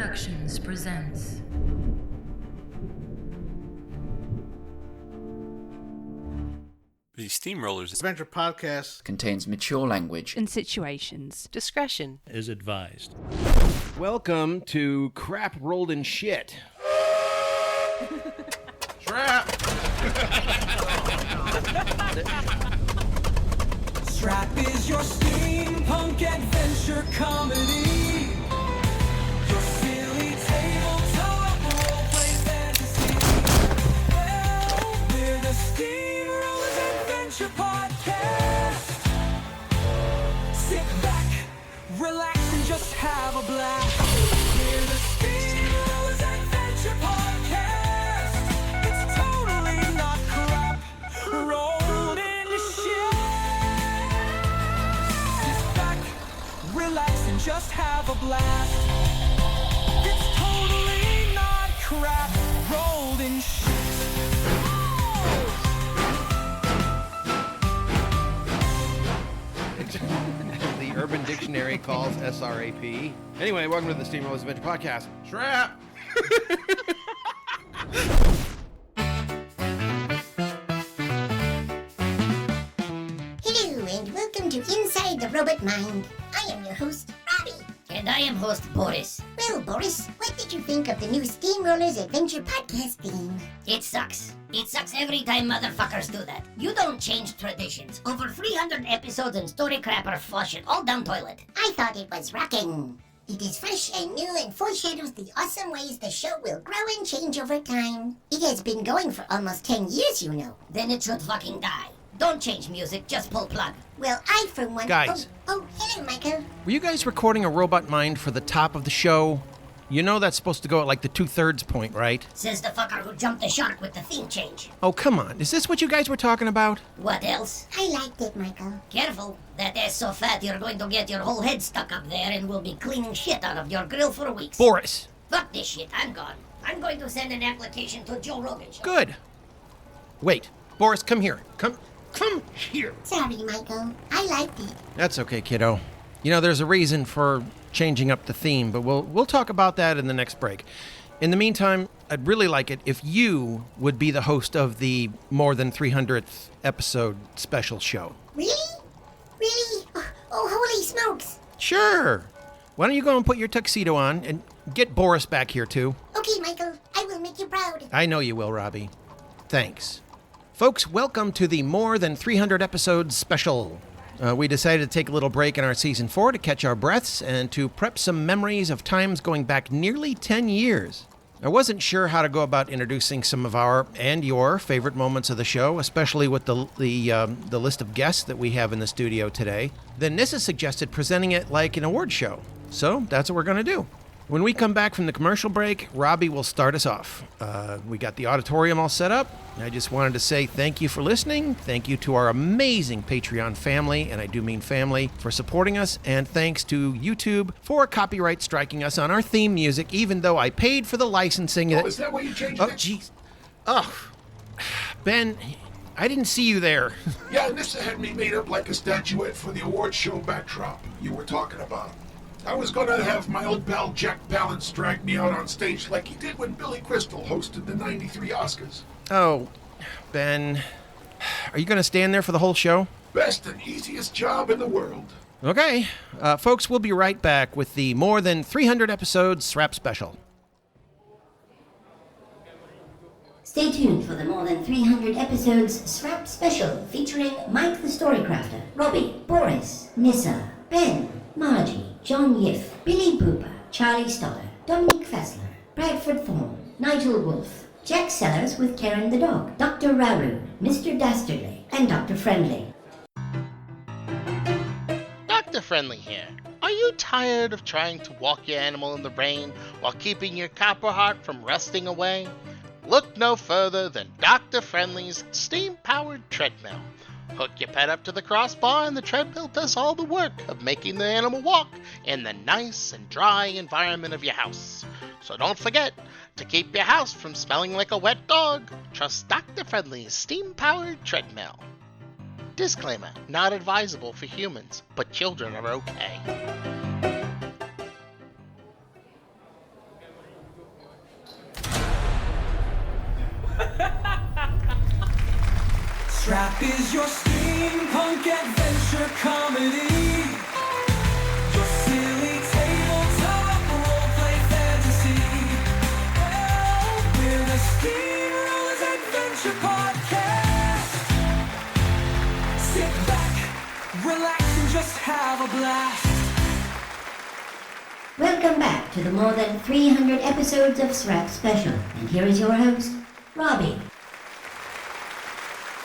Productions presents The Steamrollers Adventure Podcast contains mature language and situations. Discretion is advised. Welcome to Crap Rolled in Shit. SRAP. SRAP is your steampunk adventure comedy. Your silly tabletop roleplay fantasy. Well, we're the Steamrollers Adventure Podcast. Sit back, relax, and just have a blast. We're the Steamrollers Adventure Podcast. It's totally not crap, rolled in shit. Sit back, relax, and just have a blast. It's totally not crap, rolled in shit. The Urban Dictionary calls SRAP. Anyway, welcome to the Steamrollers Adventure Podcast. SRAP. Hello and welcome to Inside the Robot Mind. I am your host, Robbie. And I am host Boris. Well, Boris, what did you think of the new Steamrollers Adventure Podcast theme? It sucks. It sucks every time motherfuckers do that. You don't change traditions. Over 300 episodes and Storycrafter flush it all down toilet. I thought it was rockin'. It is fresh and new and foreshadows the awesome ways the show will grow and change over time. It has been going for almost 10 years, you know. Then it should fucking die. Don't change music, just pull plug. Well, I, for one... Guys. Oh, hello, Michael. Were you guys recording a robot mind for the top of the show? You know that's supposed to go at like the 2/3 point, right? Says the fucker who jumped the shark with the theme change. Oh, come on. Is this what you guys were talking about? What else? I liked it, Michael. Careful. That ass so fat you're going to get your whole head stuck up there and we'll be cleaning shit out of your grill for weeks. Boris. Fuck this shit, I'm gone. I'm going to send an application to Joe Rogan show. Good. Wait. Boris, come here. Come here. Sorry, Michael. I liked it. That's okay, kiddo. You know, there's a reason for changing up the theme, but we'll talk about that in the next break. In the meantime, I'd really like it if you would be the host of the more than 300th episode special show. Really? Really? Oh, holy smokes. Sure. Why don't you go and put your tuxedo on and get Boris back here, too? Okay, Michael. I will make you proud. I know you will, Robbie. Thanks. Folks, welcome to the more than 300 episodes special. We decided to take a little break in our season 4 to catch our breaths and to prep some memories of times going back nearly 10 years. I wasn't sure how to go about introducing some of our and your favorite moments of the show, especially with the list of guests that we have in the studio today. Then Nissa suggested presenting it like an award show. So that's what we're going to do. When we come back from the commercial break, Robbie will start us off. We got the auditorium all set up. I just wanted to say thank you for listening. Thank you to our amazing Patreon family, and I do mean family, for supporting us. And thanks to YouTube for copyright striking us on our theme music, even though I paid for the licensing. Oh, is that why you changed it? Oh, jeez. Oh, Ben, I didn't see you there. Yeah, Nissa had me made up like a statuette for the award show backdrop you were talking about. I was gonna have my old pal Jack Palance drag me out on stage like he did when Billy Crystal hosted the '93 Oscars. Oh, Ben, are you gonna stand there for the whole show? Best and easiest job in the world. Okay, folks, we'll be right back with the more than 300 episodes SRAP special. Stay tuned for the more than 300 episodes SRAP special featuring Mike the Storycrafter, Robbie, Boris, Nissa, Ben, Margie, John Yiff, Billie Booper, Charlie Stodder, Dominique Fessler, Bradford Thorne, Nigel Wolfe, Jack Sellers with Karen the dog, Dr. Rareu, Mr. Dastardly, and Dr. Friendly. Dr. Friendly here. Are you tired of trying to walk your animal in the rain while keeping your copper heart from rusting away? Look no further than Dr. Friendly's steam-powered treadmill. Hook your pet up to the crossbar and the treadmill does all the work of making the animal walk in the nice and dry environment of your house. So don't forget, to keep your house from smelling like a wet dog, trust Dr. Friendly's steam-powered treadmill. Disclaimer, not advisable for humans, but children are okay. SRAP is your steampunk adventure comedy. Your silly tabletop roleplay fantasy. Oh, we're the Steamrollers Adventure Podcast. Sit back, relax, and just have a blast. Welcome back to the more than 300 episodes of SRAP Special. And here is your host, Robbie.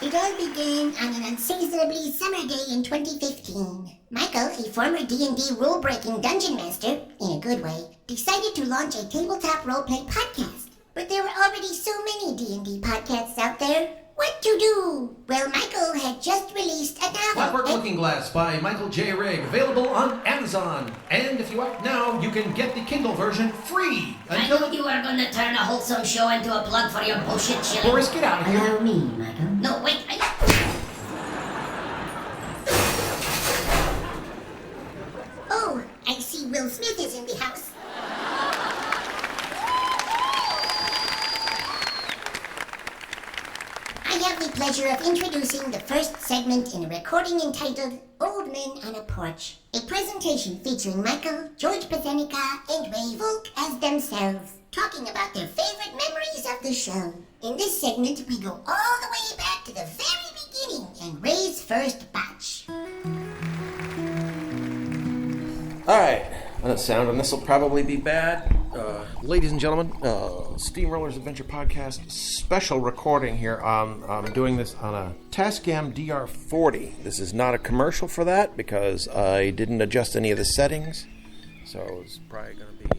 It all began on an unseasonably summer day in 2015. Michael, a former D&D rule-breaking dungeon master, in a good way, decided to launch a tabletop roleplay podcast. But there were already so many D&D podcasts out there. What to do? Well, Michael had just released a novel. Clockwork Looking Glass by Michael J. Rigg, available on Amazon. And if you act now, you can get the Kindle version free. I knew you were going to turn a wholesome show into a plug for your bullshit shilling. Boris, get out of here. Allow me, Michael. No, wait. Oh, I see Will Smith is in the house. I have the pleasure of introducing the first segment in a recording entitled Old Men on a Porch, a presentation featuring Michael, George Pecenica, and Ray Volk as themselves, talking about their favorite memories of the show. In this segment, we go all the way back to the very beginning and Ray's first batch. Alright, the sound on this will probably be bad. Ladies and gentlemen, Steamrollers Adventure Podcast special recording here. I'm doing this on a Tascam DR40. This is not a commercial for that because I didn't adjust any of the settings. So it's probably going to be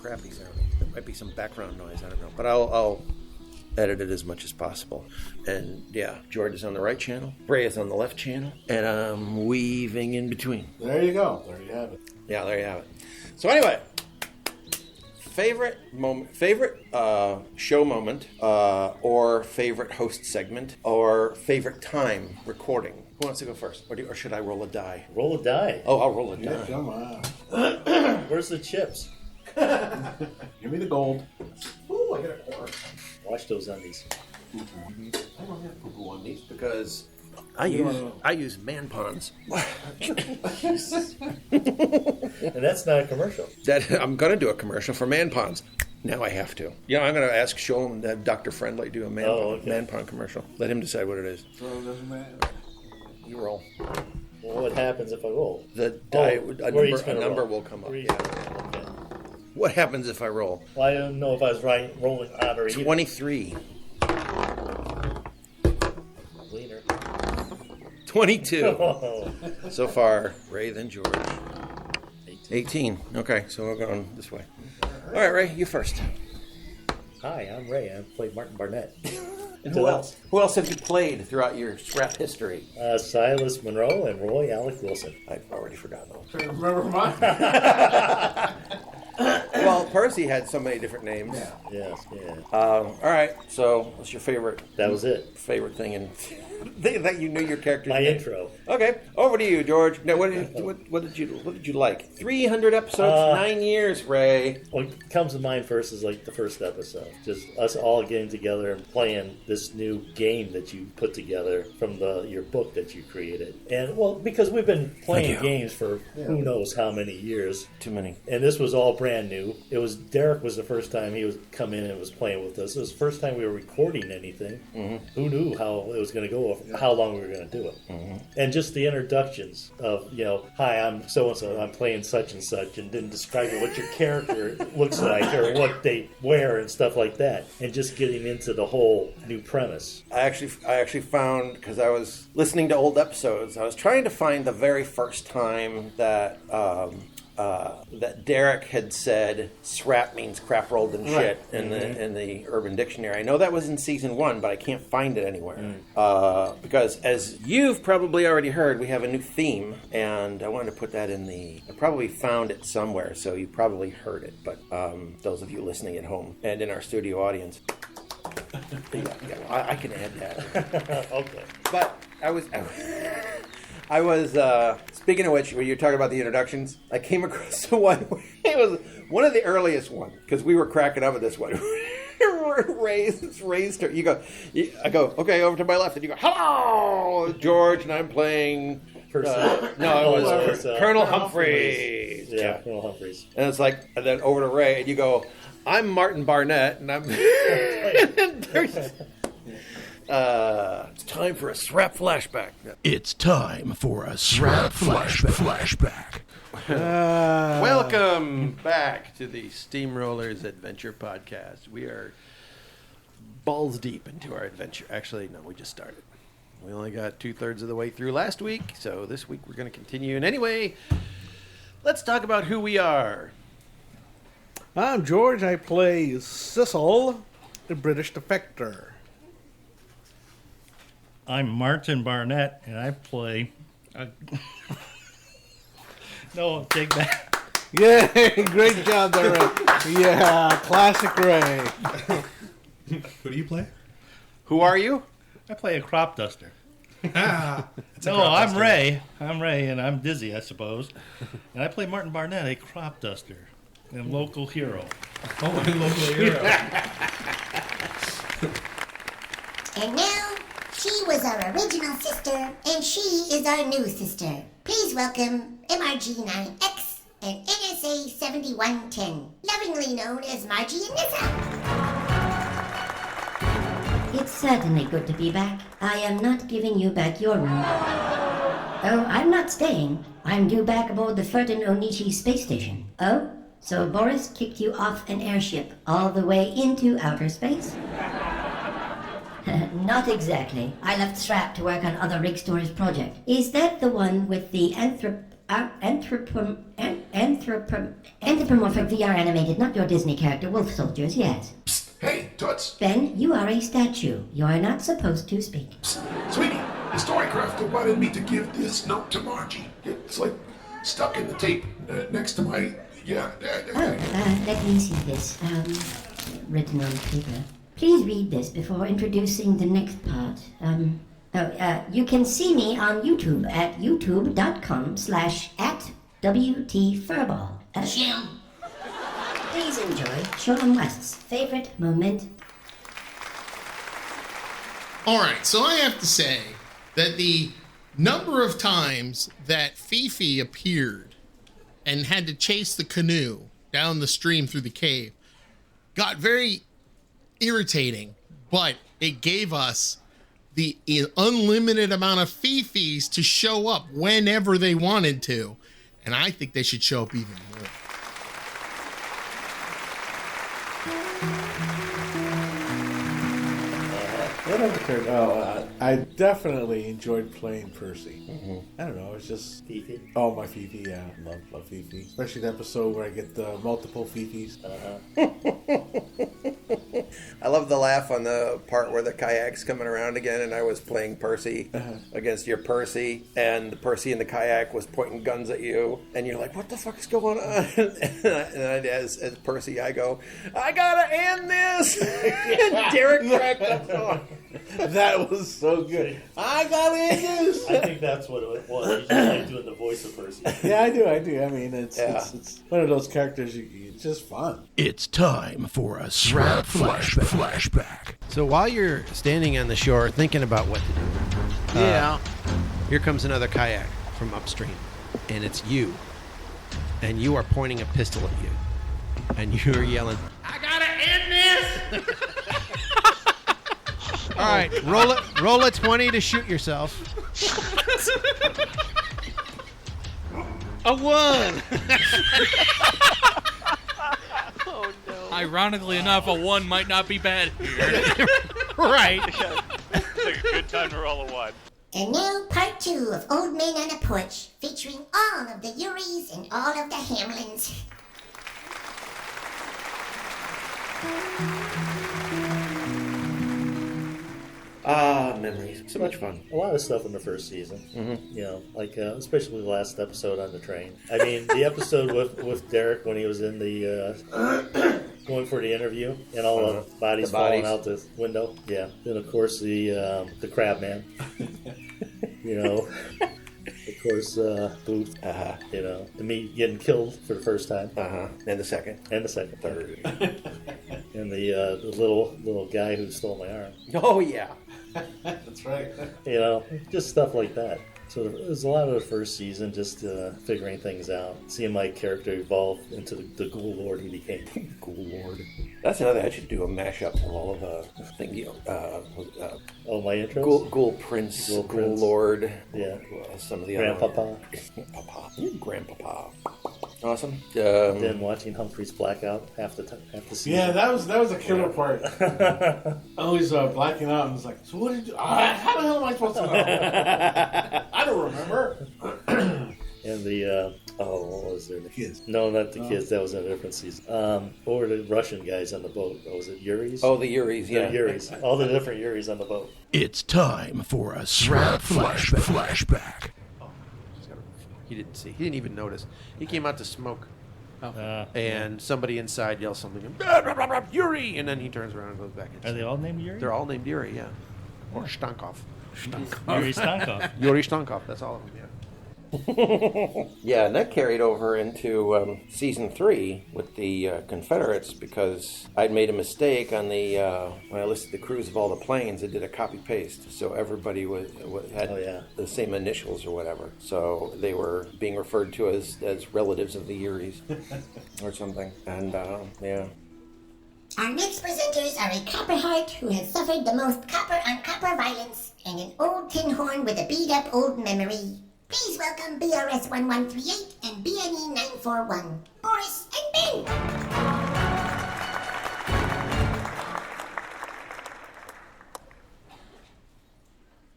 crappy sounding. There might be some background noise, I don't know. But I'll edit it as much as possible. And yeah, George is on the right channel, Ray is on the left channel, and I'm weaving in between. There you go. There you have it. Yeah, there you have it. So anyway, favorite moment, favorite show moment, or favorite host segment, or favorite time recording. Who wants to go first? Or should I roll a die? Roll a die. Oh, I'll roll a die. Yeah, come on. Where's the chips? Give me the gold. Ooh, I got a quarter. Wash those undies. I don't have poo-poo on these because I use man ponds. And that's not a commercial. I'm going to do a commercial for man ponds. Now I have to. You know, I'm going to ask Sholom and have Dr. Friendly do a man pond commercial. Let him decide what it is. So it doesn't matter. You roll. Well, what happens if I roll? The die, a number roll? will come up. Okay. What happens if I roll? Well, I don't know if I was rolling odd or even. 23. Leaner. 22. Oh. So far, Ray, then George. 18. Okay, so we're going this way. All right, Ray, you first. Hi, I'm Ray. I played Martin Barnett. And who else? Who else have you played throughout your SRAP history? Silas Monroe and Roy Alec Wilson. I've already forgotten those. Trying to remember mine. Well, Percy had so many different names. Yeah. Yes, yeah. All right, so what's your favorite? That was it. Favorite thing in that you knew your character. My intro. Okay, over to you, George. Now, what did you like? 300 episodes, 9 years, Ray. What comes to mind first is like the first episode. Just us all getting together and playing this new game that you put together from your book that you created. And, well, because we've been playing games for who knows how many years. Too many. And this was all brand new. Derek was the first time he was come in and was playing with us. It was the first time we were recording anything. Mm-hmm. Who knew how it was going to go, how long we were going to do it. Mm-hmm. And just the introductions of, hi, I'm so-and-so, I'm playing such and such, and then describing what your character looks like or what they wear and stuff like that. And just getting into the whole new premise. I actually found, because I was listening to old episodes, I was trying to find the very first time that Derek had said SRAP means crap rolled and shit in the Urban Dictionary. I know that was in season 1, but I can't find it anywhere. Because as you've probably already heard, we have a new theme, and I wanted to put that in I probably found it somewhere, so you probably heard it. But those of you listening at home and in our studio audience, I can add that. Okay. But I was speaking of which, when you were talking about the introductions, I came across the one. It was one of the earliest ones because we were cracking up at this one. Ray's turn. I go, okay, over to my left, and you go, hello, George, and I'm playing. It was Colonel Humphreys. Yeah, Colonel Humphreys. And it's like, and then over to Ray, and you go, I'm Martin Barnett, and I'm. It's time for a SRAP flashback. It's time for a SRAP flashback. Welcome back to the Steamrollers Adventure Podcast. We are balls deep into our adventure. Actually, no, we just started. We only got 2/3 of the way through last week, so this week we're going to continue. And anyway, let's talk about who we are. I'm George. I play Cecil, the British defector. I'm Martin Barnett, and I play... No, take that. Yay! Great job there, Ray. Yeah, classic Ray. Who do you play? Who are you? I play a crop duster. I'm Ray. I'm Ray, and I'm Dizzy, I suppose. And I play Martin Barnett, a crop duster, and local hero. Oh, a local hero. And now, she was our original sister, and she is our new sister. Please welcome MRG9X and NSA 7110, lovingly known as Margie and Nissa. It's certainly good to be back. I am not giving you back your room. Oh, I'm not staying. I'm due back aboard the Furton Onishi space station. Oh, so Boris kicked you off an airship all the way into outer space? Not exactly. I left SRAP to work on other Rigg Stories project. Is that the one with the anthropomorphic VR animated, not your Disney character, Wolfe soldiers? Yes. Psst, hey, Toots. Ben, you are a statue. You are not supposed to speak. Psst, sweetie, the Storycrafter wanted me to give this note to Margie. It's like stuck in the tape next to my... Let me see this. Written on paper. Please read this before introducing the next part. You can see me on YouTube at youtube.com/@WTFurball. Please enjoy Sholom West's favorite moment. Alright, so I have to say that the number of times that Fifi appeared and had to chase the canoe down the stream through the cave got very irritating, but it gave us the unlimited amount of Fifis to show up whenever they wanted to, and I think they should show up even more. What other character? I definitely enjoyed playing Percy. Mm-hmm. I don't know, it's just... Fifi. Oh, my Fifi, yeah. Love Fifi. Especially the episode where I get the multiple Fifis. I love the laugh on the part where the kayak's coming around again, and I was playing Percy against your Percy, and the Percy in the kayak was pointing guns at you, and you're like, what the fuck is going on? And as Percy, I go, I gotta end this! And Derek cracked up on. That was so good. I gotta end this! I think that's what it was. You just like doing the voice of Percy. Yeah, I do. I mean, it's one of those characters, it's just fun. It's time for a SRAP flashback. So while you're standing on the shore thinking about what to do, here comes another kayak from upstream, and it's you. And you are pointing a pistol at you. And you're yelling, I gotta end this! All right, roll a 20 to shoot yourself. A 1! Oh no. Ironically enough, a 1 might not be bad here. Right. It's like a good time to roll a 1. And now part 2 of Old Men on a Porch, featuring all of the Uris and all of the Hamlins. Memories. So much fun. A lot of stuff in the first season. Mm-hmm. You know, like especially the last episode on the train. I mean, the episode with Derek when he was in the going for the interview and all the bodies falling out the window. Yeah. Then of course the crab man. You know. Of course, Booth. You know, me getting killed for the first time. And the second. And the second. Third. And the little guy who stole my arm. Oh, yeah. That's right. You know, just stuff like that. So it was a lot of the first season, just figuring things out, seeing my character evolve into the Ghoul Lord he became. Ghoul Lord. That's another. I should do a mashup of all of my intros. Ghoul Prince, Ghoul Lord. Yeah. Some of the Grandpapa. other. Papa. Grandpapa. Awesome. Then watching Humphrey's blackout half the season. Yeah, that was a killer part. Always blacking out and was like, so what did you do? How the hell am I supposed to know? I don't remember. And the what was their name? Kids. No, not the kids. That was in a different season. What were the Russian guys on the boat? Was it Yuris? Oh, the Yuris, yeah. The Yuris. All the different Yuris on the boat. It's time for a SRAP flashback. He didn't see. He didn't even notice. He came out to smoke. And somebody inside yells something, Yuri! And then he turns around and goes back inside. Are they all named Yuri? They're all named Yuri, yeah. Or Stankov. Yuri Stankov. Yuri Stankov, that's all of them, yeah. Yeah, and that carried over into season 3 with the Confederates because I'd made a mistake on the when I listed the crews of all the planes. I did a copy paste, so everybody had the same initials or whatever. So they were being referred to as relatives of the Uris or something. And yeah. Our next presenters are a copperheart who has suffered the most copper-on-copper violence and an old tin horn with a beat-up old memory. Please welcome BRS 1138 and BNE 941, Boris and Ben.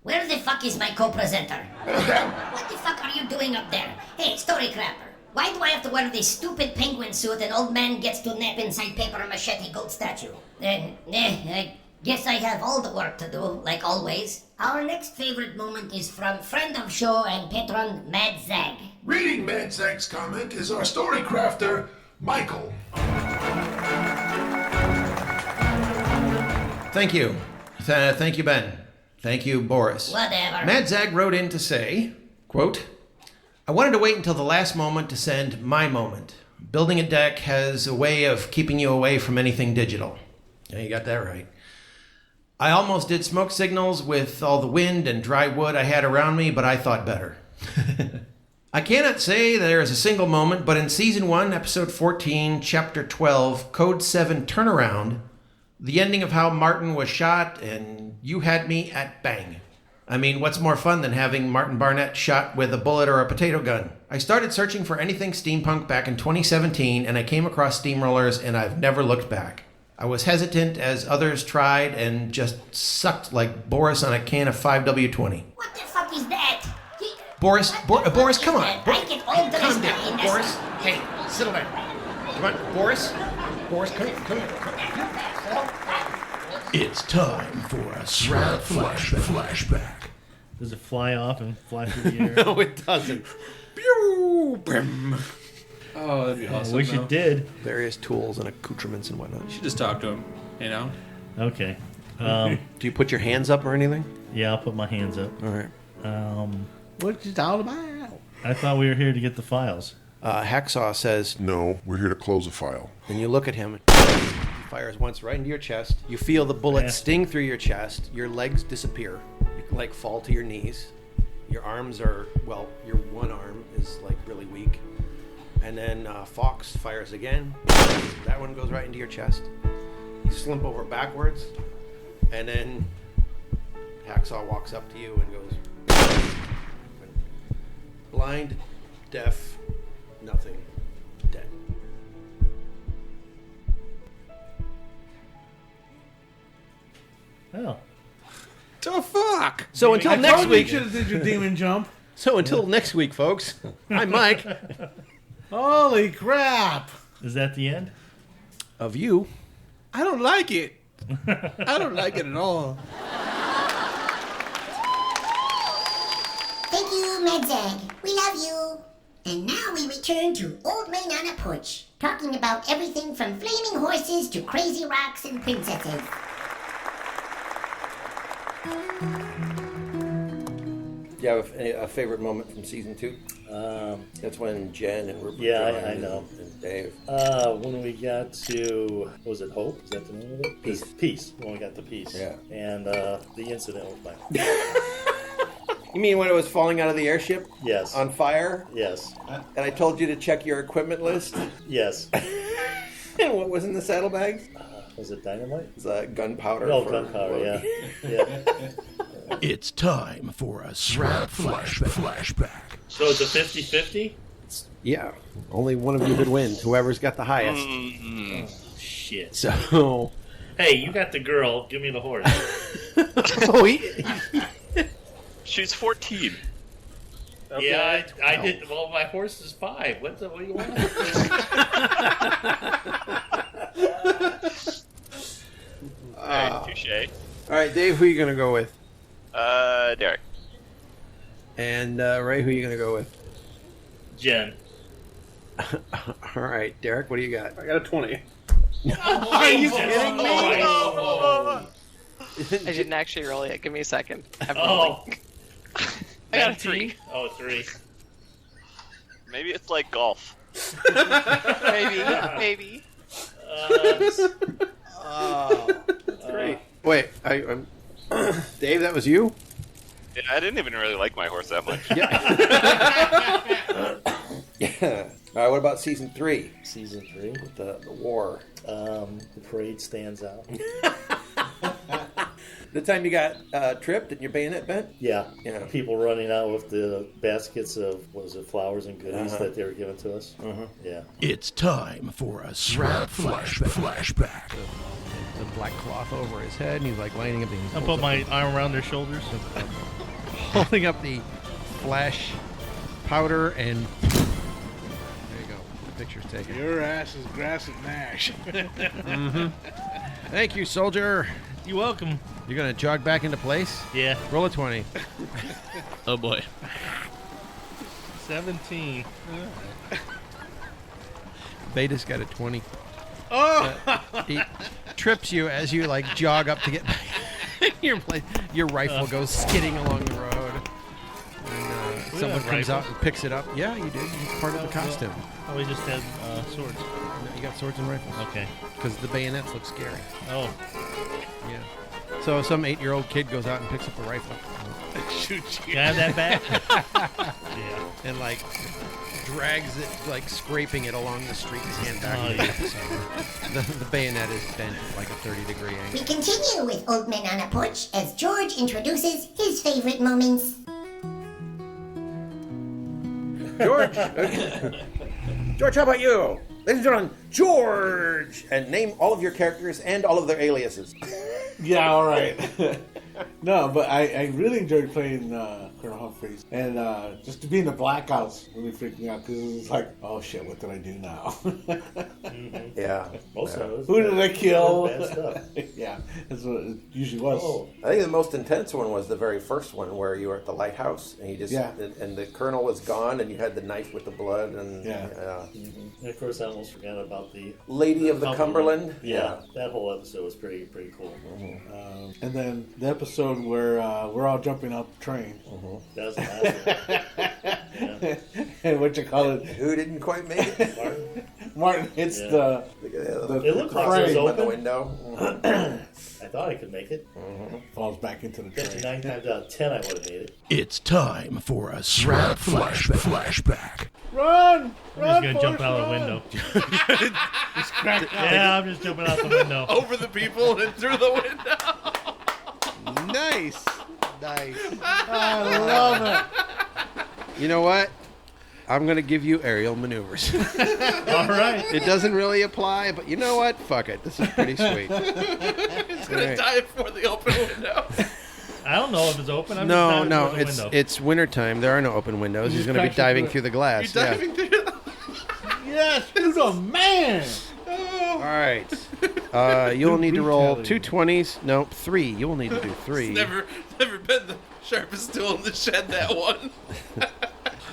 Where the fuck is my co-presenter? What the fuck are you doing up there? Hey, Storycrafter, why do I have to wear this stupid penguin suit and old man gets to nap inside paper machete gold statue? I guess I have all the work to do, like always. Our next favorite moment is from friend of show and patron Mad Zag. Reading Mad Zag's comment is our Storycrafter, Michael. Thank you. Thank you, Ben. Thank you, Boris. Whatever. Mad Zag wrote in to say, quote, I wanted to wait until the last moment to send my moment. Building a deck has a way of keeping you away from anything digital. Yeah, you got that right. I almost did smoke signals with all the wind and dry wood I had around me, but I thought better. I cannot say there is a single moment, but in Season 1, Episode 14, Chapter 12, Code 7 Turnaround, the ending of how Martin was shot and you had me at bang. I mean, what's more fun than having Martin Barnett shot with a bullet or a potato gun? I started searching for anything steampunk back in 2017, and I came across steamrollers, and I've never looked back. I was hesitant as others tried and just sucked like Boris on a can of 5W20. What the fuck is that? Boris, Boris, come on. I get all Calm down, Boris. Hey, settle down. Come on, Boris. Boris, come here. It's time for a SRAP flashback. Does it fly off and fly through the air? No, it doesn't. Pew, brim. Oh, that'd be awesome. I wish it did. Various tools and accoutrements and whatnot. You should just talk to him, you know? Okay. Do you put your hands up or anything? Yeah, I'll put my hands up. All right. What's it all about? I thought we were here to get the files. Hacksaw says, No, we're here to close a file. and you look at him. He fires once right into your chest. You feel the bullet sting through your chest. Your legs disappear. You like fall to your knees. Your arms are, well, your one arm is like really weak. And then Fox fires again. That one goes right into your chest. You slump over backwards. And then Hacksaw walks up to you and goes, blind, deaf, nothing, dead. Oh. The fuck? So until next week. You should have did your demon jump. So until next week, folks. I'm Mike. Holy crap! Is that the end? Of you. I don't like it. I don't like it at all. Thank you, Medzag. We love you. And now we return to Old Man on a Porch, talking about everything from flaming horses to crazy rocks and princesses. Do you have a favorite moment from season 2? That's when Jen and Rupert. Yeah, I know. And Dave. When we got to, was it Hope? Is that the name of it? Peace. When we got to Peace. Yeah. And the incident with my. You mean when it was falling out of the airship? Yes. On fire? Yes. And I told you to check your equipment list? Yes. And what was in the saddlebags? Was it dynamite? It was gunpowder. Oh, gunpowder, yeah. Yeah. It's time for a SRAP flashback. So it's a 50-50? Yeah. Only one of you could win. Whoever's got the highest. Oh, shit. So. Hey, you got the girl. Give me the horse. She's 14. Okay. Yeah, I did. Well, my horse is 5. What do you want? Touche. All right, Dave, who are you going to go with? Derek. And Ray, who are you going to go with? Jen. All right, Derek, what do you got? I got a 20. Are you kidding me? I didn't actually roll it. Give me a second. I'm rolling. I got a 3. Oh, 3. Maybe it's like golf. Maybe. Great. Wait, I'm Dave, that was you? Yeah, I didn't even really like my horse that much. Yeah. All right, what about season 3? Season 3? With the war. The parade stands out. The time you got tripped and your bayonet bent? Yeah. Yeah. People running out with the baskets of, flowers and goodies that they were giving to us. Yeah. It's time for a SRAP flashback. The black cloth over his head, and he's like lining up. I'll put my arm around their shoulders. Holding up the flash powder, and there you go. The picture's taken. Your ass is grass and mash. Thank you, soldier. You're welcome. You're gonna jog back into place? Yeah. Roll a 20. Oh boy. 17. Beta's got a 20. Oh! He trips you as you like jog up to get back in your place. Your rifle goes skidding along the road. And someone comes out and picks it up. Yeah, you did. It's part of the costume. Oh, we just had swords. No, you got swords and rifles. Okay. Because the bayonets look scary. Oh. Yeah. So some 8-year-old kid goes out and picks up a rifle. Shoots you. Can I have that back? Yeah. And like drags it, like scraping it along the street and hand back. The bayonet is bent at like a 30-degree angle. We continue with Old Men on a Porch as George introduces his favorite moments. George! George, how about you? Ladies and gentlemen, George! And name all of your characters and all of their aliases. Yeah, all right. No, but I really enjoyed playing Colonel Humphreys. And just to be in the blackouts really freaked me out because it was like, oh shit, what did I do now? Yeah. Who did I kill? Bad stuff. Yeah, that's what it usually was. I think the most intense one was the very first one where you were at the lighthouse and you just and the colonel was gone and you had the knife with the blood and And of course, I almost forgot about the Lady of the Cumberland. Yeah, that whole episode was pretty cool. And then the episode where we're all jumping out the train. That was the last one. And what you call it? Who didn't quite make it? Martin hits the It looked like frame. it was open. The window. I thought I could make it. Falls back into the train. 9 times out of 10, I would have made it. It's time for a SRAP flashback. Run! I'm just gonna jump out the window. Just crack out. Yeah, I'm just jumping out the window. Over the people and through the window. Nice. Nice. I love it. You know what? I'm going to give you aerial maneuvers. All right. It doesn't really apply, but you know what? Fuck it. This is pretty sweet. It's gonna die before the open window. I don't know if it's open. I'm No, just diving through the window. it's wintertime. There are no open windows. He's going to be diving through the glass. You're diving through the... Yes, you're the man. All right. You'll need to roll 2 20s. Nope, 3. You'll need to do 3. It's never been the sharpest tool in the shed, that one.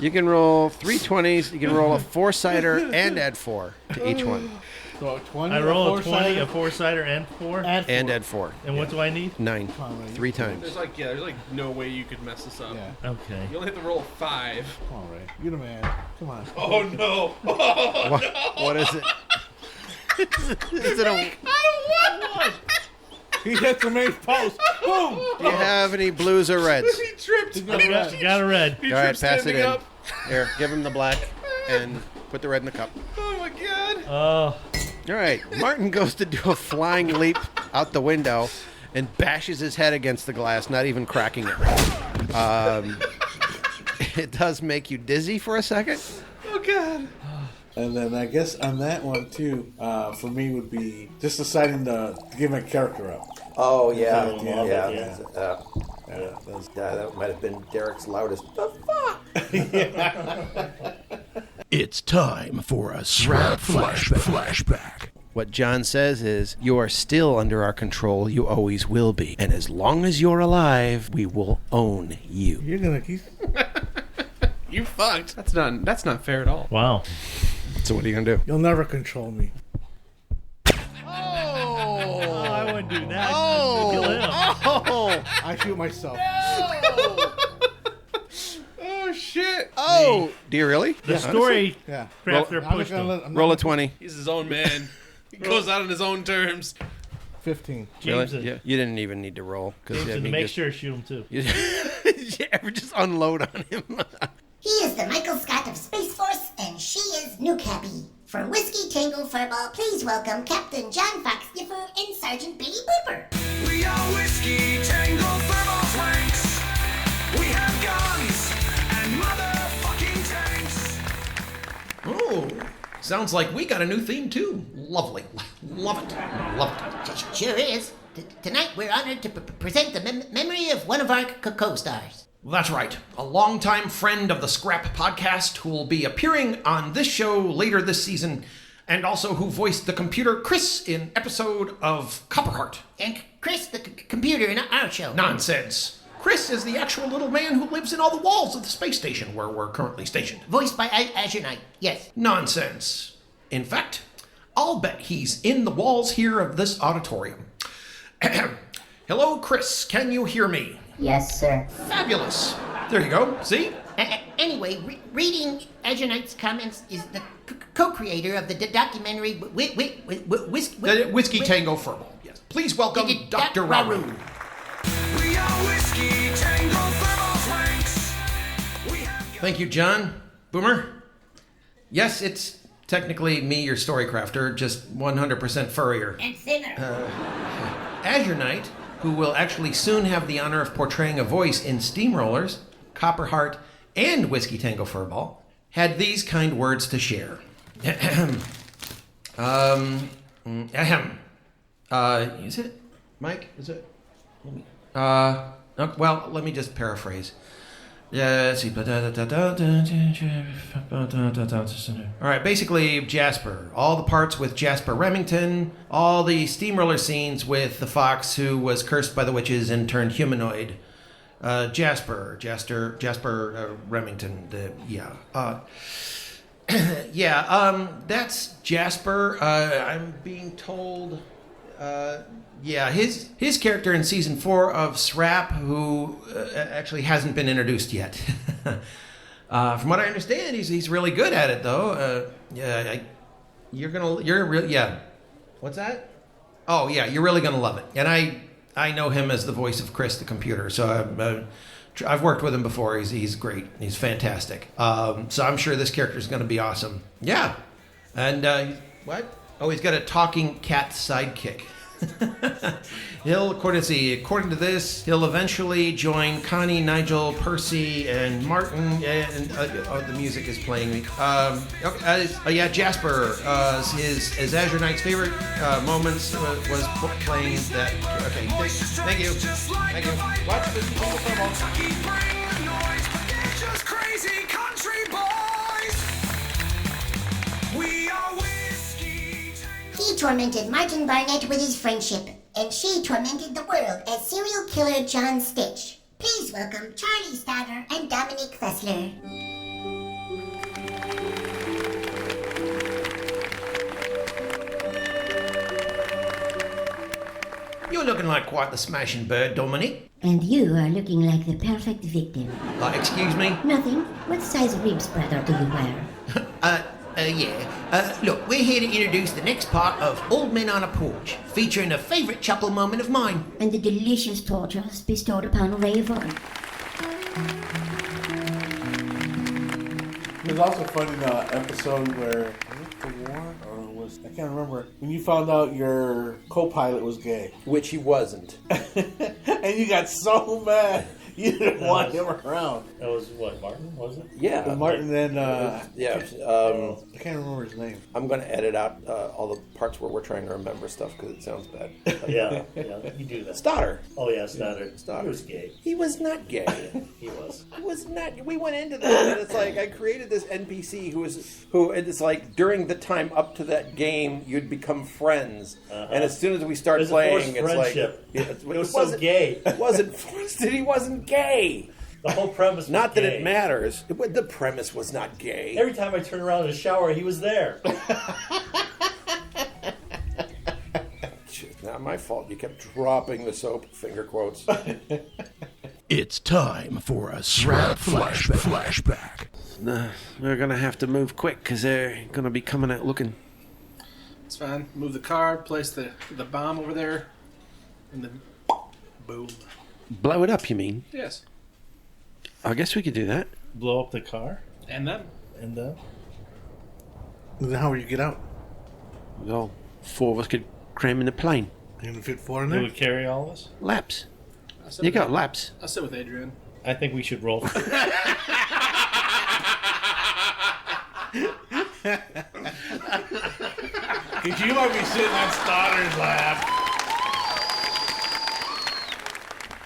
You can roll 3 20s. You can roll a 4-sider and add 4 to each one. So 20. I roll a 20, four-sider? a four-sider, and 4. And add 4. And what do I need? 9. Come on, man. 3 times. There's like no way you could mess this up. Yeah. Okay. You only have to roll 5. Come on, Ray. You're the man. Come on. Oh no! What is it? Is it a... I don't want one. He hits the main post. Boom. Do you have any blues or reds? He tripped. Got a red. He All right, tripped pass it standing in. up. Here, give him the black and put the red in the cup. Oh my god. All right, Martin goes to do a flying leap out the window and bashes his head against the glass, not even cracking it. It does make you dizzy for a second. Oh god. And then I guess on that one too, for me would be just deciding to give my character up. Oh yeah, that might have been Derek's loudest. The fuck? It's time for a SRAP flashback. What John says is, you are still under our control. You always will be, and as long as you're alive, we will own you. You're gonna keep. You fucked. That's not fair at all. Wow. So what are you gonna do? You'll never control me. I wouldn't do that. Oh. Kill him. Oh! I shoot myself. Oh shit. Oh! Do you really? The story Yeah. crafter I'm pushed not gonna him. let- I'm Roll not- a 20. He's his own man. He goes out on his own terms. 15. James, Really? Yeah. You didn't even need to roll. James to make sure shoot him too. You ever just unload on him? He is the Michael Scott of Space Force, and she is New Cappy. For Whiskey Tango Furball, please welcome Captain John Foxx-Yiffer and Sergeant Billie Booper. We are Whiskey Tango Furball Flanks. We have guns and motherfucking tanks. Oh, sounds like we got a new theme too. Lovely. Love it. Love it. Sure is. Tonight we're honored to present the memory of one of our co-stars. Well, that's right. A longtime friend of the SRAP podcast who will be appearing on this show later this season, and also who voiced the computer Chris in episode of Copperheart. And Chris, the computer in our show. Nonsense. Chris is the actual little man who lives in all the walls of the space station where we're currently stationed. Voiced by Azurnight, yes. Nonsense. In fact, I'll bet he's in the walls here of this auditorium. Hello, Chris. Can you hear me? Yes, sir. Fabulous. There you go. See? Anyway, reading Azurnight's comments is the co-creator of the documentary Whiskey Tango Furball. Yes. Please welcome Dr. Rareu. We are Whiskey Tango Furball Flanks. Thank you, John. Boomer? Yes, it's technically me, your Storycrafter, just 100% furrier. and thinner. Azurnight, who will actually soon have the honor of portraying a voice in Steamrollers, Copperheart, and Whiskey Tango Furball, had these kind words to share. Is it? Mike? Is it? Well, let me just paraphrase. Yeah, let's see. All right, basically Jasper. All the parts with Jasper Remington. All the steamroller scenes with the fox who was cursed by the witches and turned humanoid. Jasper Remington. That's Jasper. I'm being told. His character in season 4 of SRAP, who actually hasn't been introduced yet. From what I understand, he's really good at it, though. What's that? Oh yeah, you're really gonna love it. And I know him as the voice of Chris the computer, so I've worked with him before. He's great. He's fantastic. So I'm sure this character is gonna be awesome. Yeah. And what? Oh, he's got a talking cat sidekick. According to this, he'll eventually join Connie, Nigel, Percy, and Martin. And the music is playing. Jasper. His Azurnight's favorite moments was playing that. Okay, thank you. Watch this. Just crazy country boys. We are Whiskey Tango. He tormented Martin Barnett with his friendship, and she tormented the world as serial killer John Stitch. Please welcome Charlie Stodder and Dominique Fessler. looking like quite the smashing bird, Dominique. And you are looking like the perfect victim. Excuse me? Nothing. What size ribs, brother, do you wear? Look, we're here to introduce the next part of Old Men on a Porch, featuring a favourite chuckle moment of mine. And the delicious tortures bestowed upon Rareu. There's also a funny episode where, was it the war? Or was, I can't remember. When you found out your co-pilot was gay. Which he wasn't. And you got so mad. You didn't want him around. That was what, Martin, was it? Yeah. Martin and yeah. I can't remember his name. I'm going to edit out all the parts where we're trying to remember stuff because it sounds bad. Yeah, you do that. Stodder. Oh yeah, Stodder. Stodder. He was gay. He was not gay. He was. He was not. We went into that, and it's like I created this NPC who it's like during the time up to that game you'd become friends, and as soon as we start playing, it's friendship. Like it was so gay. It wasn't forced. He wasn't gay. The whole premise was not gay. that it matters. The premise was not gay. Every time I turned around in the shower, he was there. Not my fault. You kept dropping the soap. Finger quotes. It's time for a SRAP flashback. We're gonna have to move quick because they're gonna be coming out looking. It's fine. Move the car, place the bomb over there, and then boom. Blow it up, you mean? Yes. I guess we could do that. Blow up the car? And them. And them? Then how would you get out? Well, 4 of us could cram in the plane. You gonna fit 4 in Who there? would carry all of us? Laps. You got laps. I'll sit with Adrian. I think we should roll. Because you might be sitting on Stodder's lap.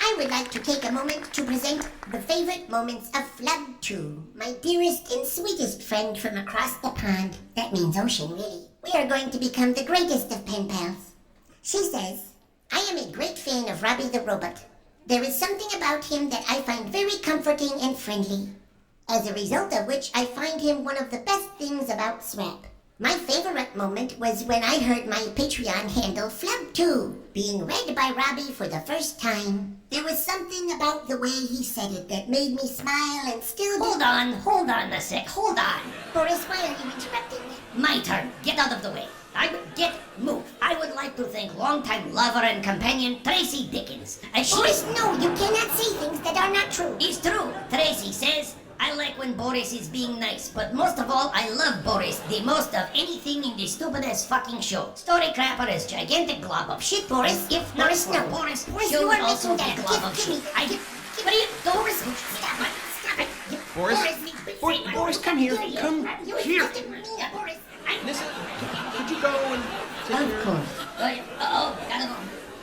I would like to take a moment to present the favorite moments of Flub 2, my dearest and sweetest friend from across the pond. That means ocean, really. We are going to become the greatest of pen pals. She says, I am a great fan of Robbie the robot. There is something about him that I find very comforting and friendly. As a result of which, I find him one of the best things about SRAP. My favorite moment was when I heard my Patreon handle Flub2 being read by Robbie for the first time. There was something about the way he said it that made me smile and still Hold on a sec, hold on. Boris, why are you interrupting me? My turn, get out of the way. Move. I would like to thank longtime lover and companion Tracy Dickens. Boris, no, you cannot say things that are not true. It's true. Tracy says, I like when Boris is being nice, but most of all, I love Boris the most of anything in the stupidest fucking show. Storycrafter is gigantic glob of shit, Boris. If not Boris, no. Boris, Boris, show you would are also making be that. glob of shit. What are you doing? Boris, stop it. Boris? Boris, come here. Come here. Boris, Nissa, could you go and... Of course. Gotta go.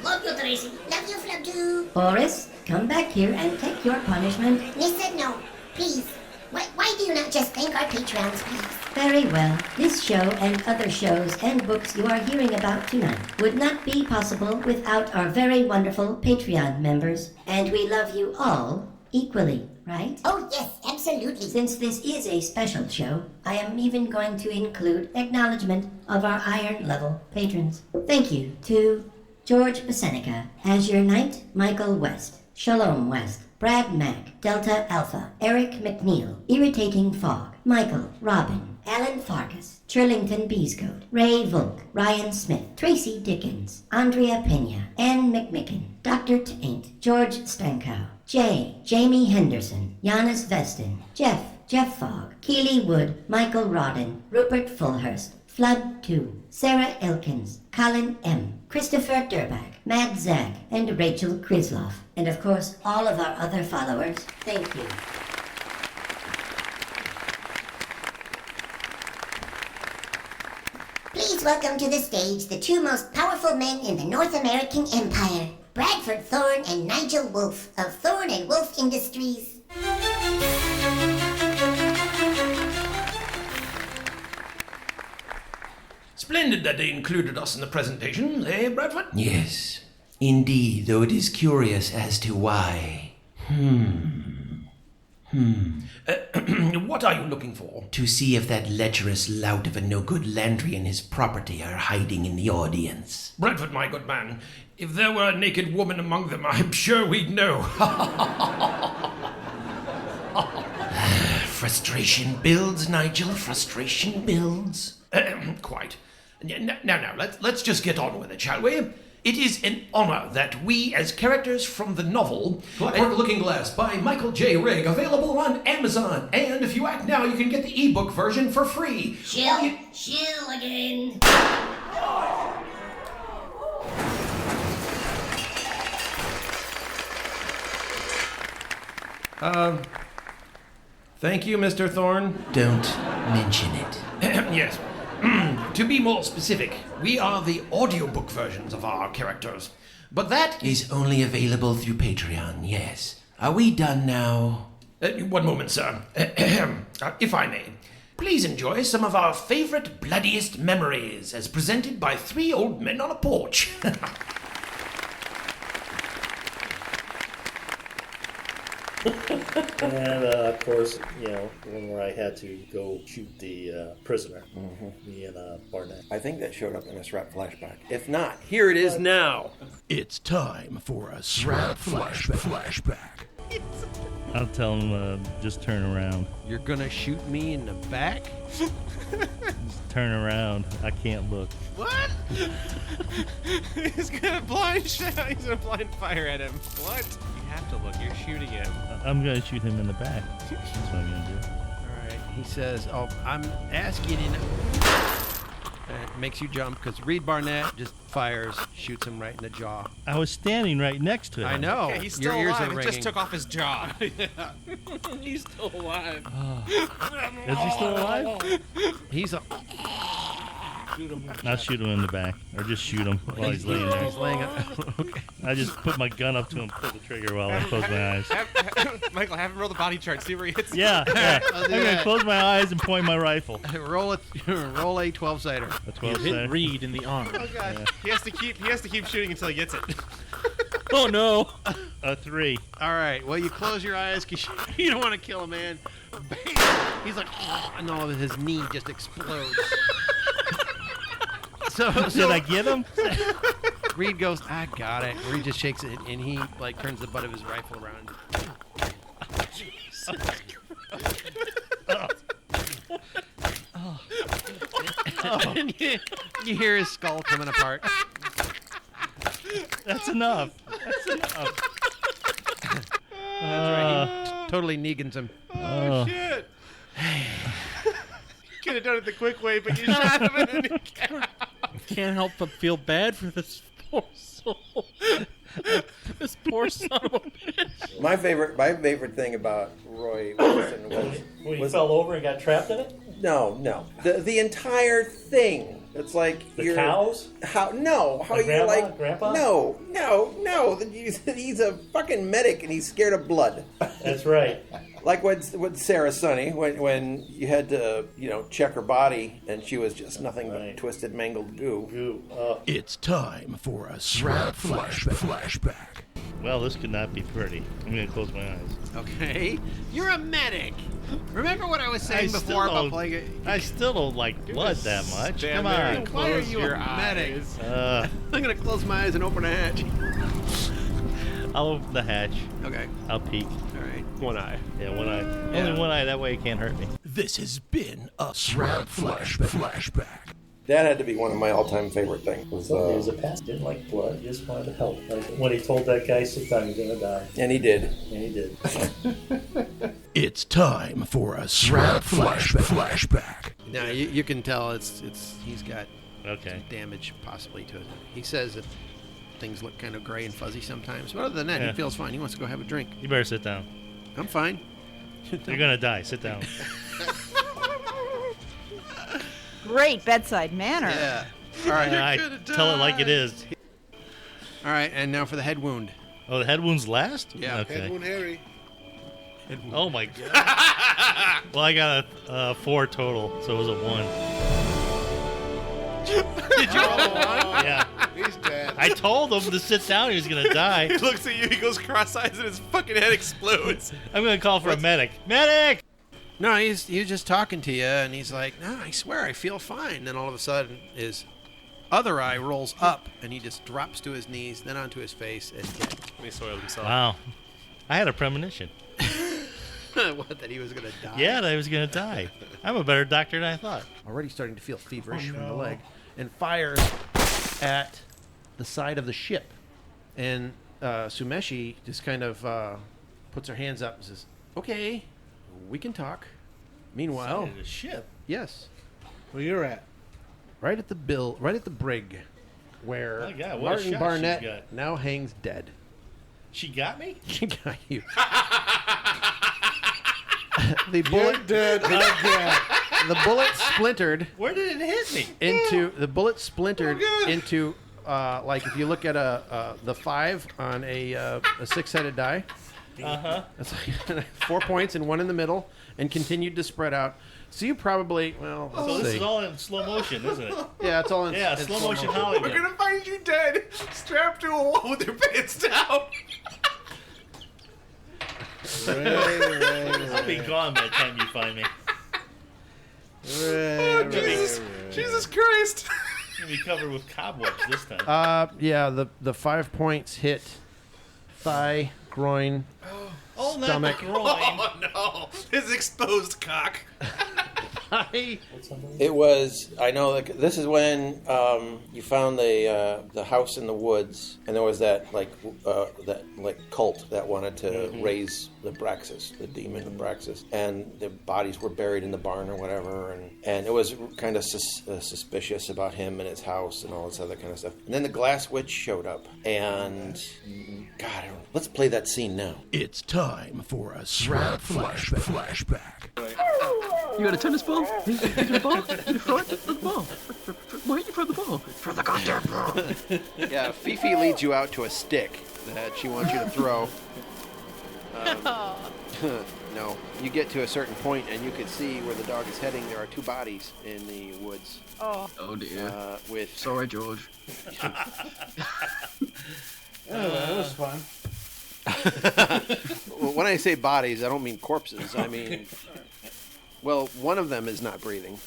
Love you, Tracy. Love you, Flub2. Boris, come back here and take your punishment. Nissa, no. Please. Why do you not just thank our patrons, please? Very well. This show and other shows and books you are hearing about tonight would not be possible without our very wonderful Patreon members. And we love you all equally, right? Oh, yes, absolutely. Since this is a special show, I am even going to include acknowledgement of our iron level patrons. Thank you to George Pecenica, Azurnight, Michael West, Sholom West, Brad Mack, Delta Alpha, Eric McNeil, Irritating Fog, Michael, Robin, Alan Farkas, Churlington Beescoat, Ray Volk, Ryan Smith, Tracy Dickens, Andrea Pena, Ann McMicken, Dr. Taint, George Stankow, Jay, Jamie Henderson, Giannis Vestin, Jeff Fogg, Keely Wood, Michael Rodden, Rupert Fullhurst, Flood 2, Sarah Elkins, Colin M., Christopher Durback, Matt Zag, and Rachel Krisloff. And of course, all of our other followers. Thank you. Please welcome to the stage the two most powerful men in the North American Empire, Bradford Thorne and Nigel Wolfe of Thorne and Wolfe Industries. Splendid that they included us in the presentation, eh, Bradford? Yes, indeed, though it is curious as to why. What are you looking for? To see if that lecherous lout of a no-good Landry and his property are hiding in the audience. Bradford, my good man, if there were a naked woman among them, I'm sure we'd know. Frustration builds, Nigel. Frustration builds. Quite. Now, let's just get on with it, shall we? It is an honor that we, as characters from the novel Clockwork Looking Glass by Michael J. Rigg, available on Amazon. And if you act now, you can get the ebook version for free. Chill again. Thank you, Mr. Thorne. Don't mention it. Yes. To be more specific, we are the audiobook versions of our characters. But that is only available through Patreon, yes. Are we done now? One moment, sir. If I may. Please enjoy some of our favorite bloodiest memories as presented by three old men on a porch. And of course, one where I had to go shoot the prisoner, me and Barnett. I think that showed up in a SRAP flashback. If not, here it is now. It's time for a SRAP flashback. I'll tell him just turn around. You're gonna shoot me in the back? Just turn around. I can't look. What? He's gonna blind fire at him. What? You have to look. You're shooting him. I'm gonna shoot him in the back. That's what I'm gonna do. All right. He says, I'm asking in. It makes you jump because Reed Barnett just fires, shoots him right in the jaw. I was standing right next to him. I know. Yeah, he's still Your ears alive. are It ringing. just took off his jaw. He's still alive. Is he still alive? He's a. I'll shoot him in the back, or just shoot him while he's laying there. He's laying up. Okay. I just put my gun up to him, pull the trigger while I close my eyes. Michael, have him roll the body chart. See where he hits. Yeah. I'm gonna close my eyes and point my rifle. Roll a 12-sider. A 12 You hit Reed in the arm. Oh god. Yeah. He has to keep shooting until he gets it. Oh no. A 3. All right. Well, you close your eyes because you don't want to kill a man. Bam! He's like, and all of his knee just explodes. So Did I get him? Reed goes, I got it. Reed just shakes it, and he turns the butt of his rifle around. And you hear his skull coming apart. That's enough. That's enough. That's right. He totally Negans him. Oh shit! Could have done it the quick way, but you shot him and then he Can't help but feel bad for this poor soul. This poor son of a bitch. My favorite thing about Roy Wilson was When he fell over and got trapped in it? no. The entire thing. It's like The cows? How you're grandma? like Grandpa? No. He's a fucking medic and he's scared of blood. That's right. Like with Sarah Sonny, when you had to, check her body and she was just nothing but twisted, mangled goo. It's time for a SRAP flashback. Well, this could not be pretty. I'm gonna close my eyes. Okay. You're a medic. Remember what I was saying still before about don't- playing it? I still don't like blood that much. stand Come there on. and Why are close you your a medic? eyes. I'm gonna close my eyes and open a hatch. I'll open the hatch. Okay. I'll peek. All right. One eye. Yeah, one eye. Yeah. Only one eye. That way it can't hurt me. This has been a SRAP flashback. That had to be one of my all-time favorite things. He was a past, didn't like blood, he just wanted to help. Like when he told that guy, sit down, you're gonna die. And he did. And he did. It's time for a SRAP flashback. Now you can tell he's got damage possibly to it. He says that things look kind of gray and fuzzy sometimes, but other than that, he feels fine. He wants to go have a drink. You better sit down. I'm fine. You're gonna die. Sit down. Great bedside manner. Yeah. All right. I tell it like it is. All right, and now for the head wound. Oh, the head wound's last? Yeah. Okay. Head wound Harry. Oh my god. Well, I got a 4 total, so it was a 1. Did you roll a 1? Yeah. He's dead. I told him to sit down. He was gonna die. He looks at you. He goes cross-eyed, and his fucking head explodes. I'm gonna call for a medic. Medic! No, he was just talking to you, and he's like, "No, I swear, I feel fine." Then all of a sudden, his other eye rolls up, and he just drops to his knees, then onto his face, and dead. He soiled himself. Wow. I had a premonition. What, that he was gonna die? Yeah, that he was gonna die. I'm a better doctor than I thought. Already starting to feel feverish from the leg, and fires at the side of the ship. And Sumeshi just kind of puts her hands up and says, "Okay, we can talk." Meanwhile, Side of the ship? Yes. Where you're at? Right at the brig, where My God, what a Martin shot Barnett she's got. now hangs dead. She got me? She got you. The bullet dead again. The bullet splintered. Where did it hit me? Into like if you look at the 5 on a 6-headed die. Uh-huh. That's like 4 points and 1 in the middle, and continued to spread out. So you probably So this is all in slow motion, isn't it? Yeah, it's all in Yeah, in slow motion Hollywood. We're gonna find you dead, strapped to a wall with your pants down. I'll be gone by the time you find me. Oh, Jesus Christ! You'll be covered with cobwebs this time. Yeah, the 5 points hit thigh, groin, Oh, not stomach. the groin. Oh no! His exposed cock. It was. I know. Like, this is when you found the house in the woods, and there was that cult that wanted to raise the Braxis, the demon of Braxis, and the bodies were buried in the barn or whatever, and it was kind of suspicious about him and his house and all this other kind of stuff. And then the Glass Witch showed up, and God, let's play that scene now. It's time for a SRAP flashback. You got a tennis ball? You got a ball? You got a throw it? The ball. Why did you throw the ball? Throw the goddamn ball. Yeah, Fifi leads you out to a stick that she wants you to throw. No, you get to a certain point and you can see where the dog is heading. There are 2 bodies in the woods. Oh dear. Sorry, George. That was fun. Well, when I say bodies, I don't mean corpses. I mean, well, one of them is not breathing.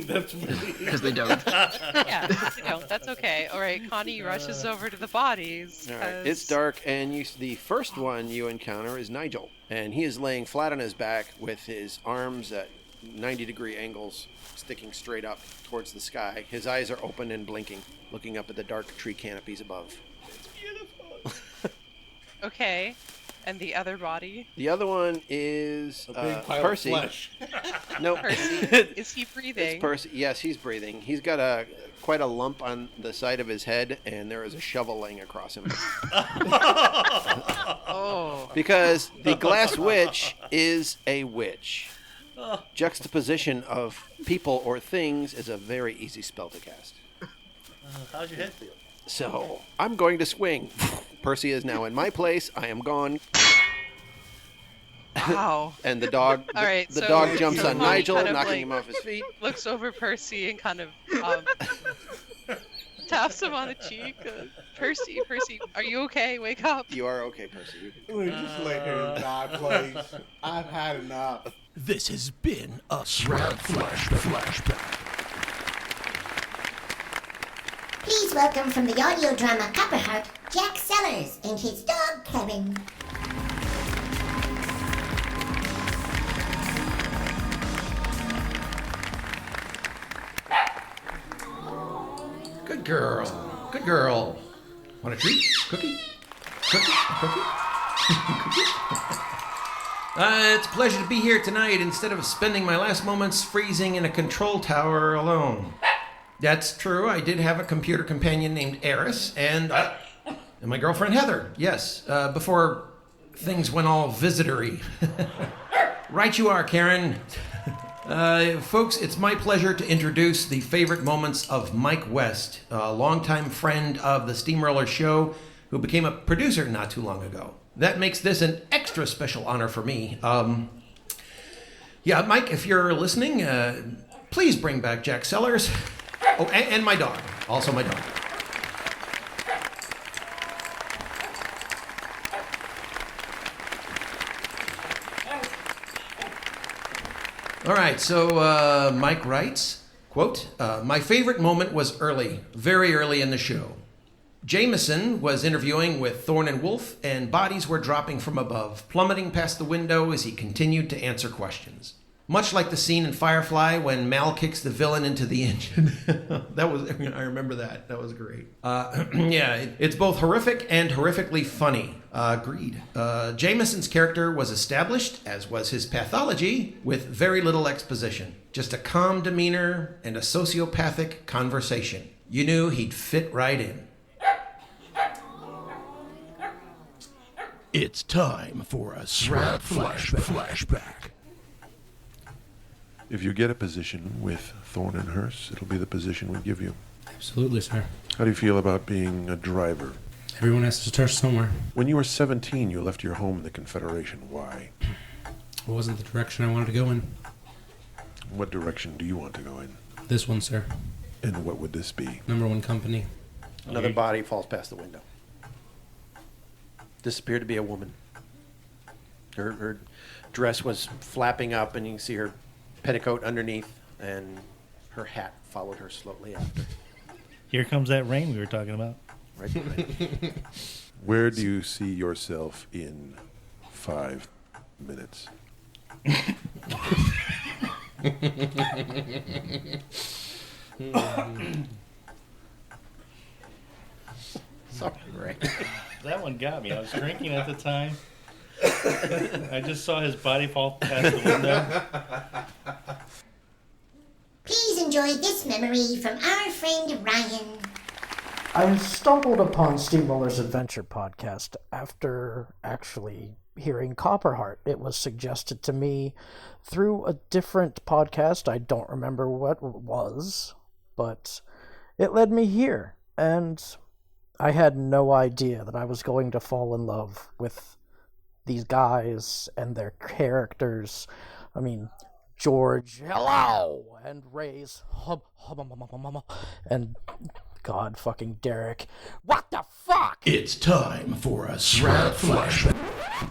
That's because they don't. Yeah, they don't. That's okay. All right, Connie rushes over to the bodies. All right, it's dark, and the first one you encounter is Nigel, and he is laying flat on his back with his arms at 90-degree angles, sticking straight up towards the sky. His eyes are open and blinking, looking up at the dark tree canopies above. Okay, and the other body? The other one is a big pile Percy. of flesh. No, Percy. Is he breathing? It's Percy. Yes, he's breathing. He's got quite a lump on the side of his head, and there is a shovel laying across him. Oh. Because the Glass Witch is a witch. Juxtaposition of people or things is a very easy spell to cast. How's your head feel? So, I'm going to swing. Percy is now in my place. I am gone. Wow. And the dog, All right, the so- dog jumps so on Connie Nigel, kind of, knocking like, him off his feet. Looks over Percy and kind of taps him on the cheek. Percy, are you okay? Wake up. You are okay, Percy. We just let him die, please. I've had enough. This has been a SRAP flashback. Please welcome from the audio drama Copperheart, Jack Sellers and his dog Kevin. Good girl. Good girl. Want a treat? Cookie? Cookie? A cookie? It's a pleasure to be here tonight instead of spending my last moments freezing in a control tower alone. That's true. I did have a computer companion named Eris and my girlfriend Heather. Yes, before things went all visitory. Right you are, Karen. Folks, it's my pleasure to introduce the favorite moments of Mike West, a longtime friend of the Steamroller Show who became a producer not too long ago. That makes this an extra special honor for me. Yeah, Mike, if you're listening, please bring back Jack Sellers. Oh, and my dog. Also my dog. All right, so Mike writes, quote, my favorite moment was early, very early in the show. Jameson was interviewing with Thorne and Wolfe, and bodies were dropping from above, plummeting past the window as he continued to answer questions. Much like the scene in Firefly when Mal kicks the villain into the engine. I remember that. That was great. It's both horrific and horrifically funny. Agreed. Jameson's character was established, as was his pathology, with very little exposition. Just a calm demeanor and a sociopathic conversation. You knew he'd fit right in. It's time for a SRAP flashback. If you get a position with Thorne and Hearst, it'll be the position we give you. Absolutely, sir. How do you feel about being a driver? Everyone has to start somewhere. When you were 17, you left your home in the Confederation. Why? It wasn't the direction I wanted to go in. What direction do you want to go in? This one, sir. And what would this be? Number 1 company. Another body falls past the window. This appeared to be a woman. Her dress was flapping up, and you can see her petticoat underneath, and her hat followed her slowly after. Here comes that rain we were talking about. Right behind. Where do you see yourself in 5 minutes? Sorry, Ray. That one got me. I was drinking at the time. I just saw his body fall past the window. Please enjoy this memory from our friend Ryan. I stumbled upon Steamroller's Adventure podcast after actually hearing Copperheart. It was suggested to me through a different podcast. I don't remember what it was, but it led me here, and I had no idea that I was going to fall in love with these guys and their characters. I mean, George, hello, and Ray's hum, and God fucking Derek. What the fuck? It's time for a SRAP flashback.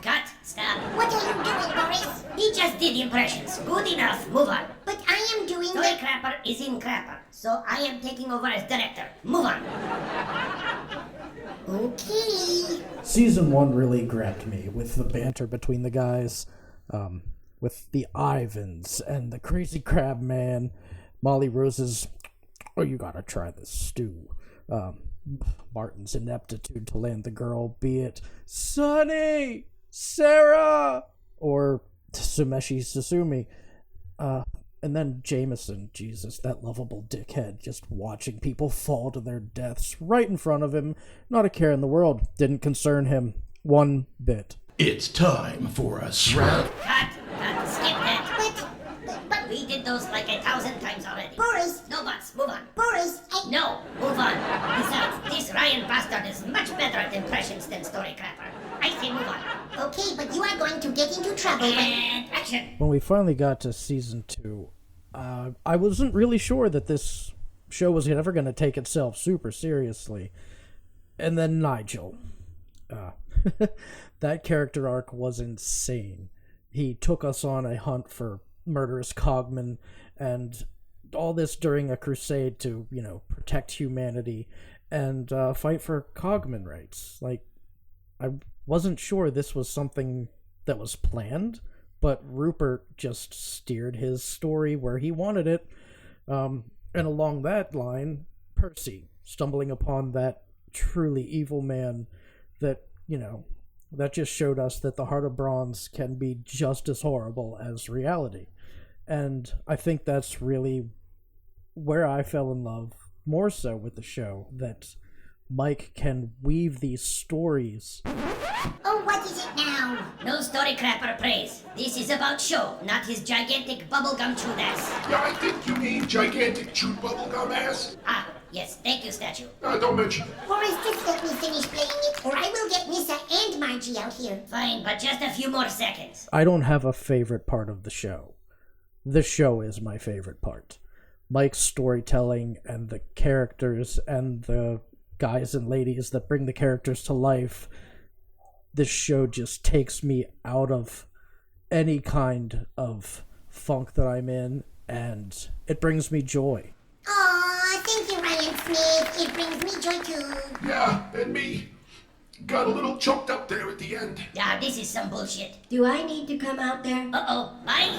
Cut, stop. What are you doing, Boris? He just did impressions. Good enough, move on. But I am doing Storycrafter is in Crapper, so I am taking over as director. Move on. Okay. Season 1 really grabbed me with the banter between the guys, with the Ivans and the Crazy Crab Man, Molly Rose's, oh, you gotta try this stew, Martin's ineptitude to land the girl, be it Sonny, Sarah, or Sumeshi Susumi, and then Jameson, Jesus, that lovable dickhead, just watching people fall to their deaths right in front of him, not a care in the world, didn't concern him one bit. It's time for a SRAP. Cut, skip that. But we did those like 1,000 times already. Boris! No buts, move on. Boris! No, move on. Besides, this Ryan bastard is much better at impressions than Storycrafter. I say move on. Okay, but you are going to get into trouble. And action! When we finally got to season 2, I wasn't really sure that this show was ever going to take itself super seriously. And then Nigel. That character arc was insane. He took us on a hunt for murderous cogmen, and all this during a crusade to, protect humanity and fight for cogman rights. Like, I wasn't sure this was something that was planned, but Rupert just steered his story where he wanted it. And along that line, Percy stumbling upon that truly evil man that, that just showed us that the Heart of Bronze can be just as horrible as reality. And I think that's really where I fell in love more so with the show, that Mike can weave these stories. Oh, what is it now? No Storycrafter praise. This is about show, not his gigantic bubblegum chewed ass. Yeah, I think you mean gigantic chewed bubblegum ass. Ah, yes, thank you, statue. Don't mention it. Boris, just let me finish playing it, or I will get Nissa and Margie out here. Fine, but just a few more seconds. I don't have a favorite part of the show. The show is my favorite part. Mike's storytelling and the characters and the guys and ladies that bring the characters to life. This show just takes me out of any kind of funk that I'm in, and it brings me joy. Aw, thank you, Ryan Smith. It brings me joy too. Yeah, and me. Got a little choked up there at the end. Ah, this is some bullshit. Do I need to come out there? Uh-oh, Mike?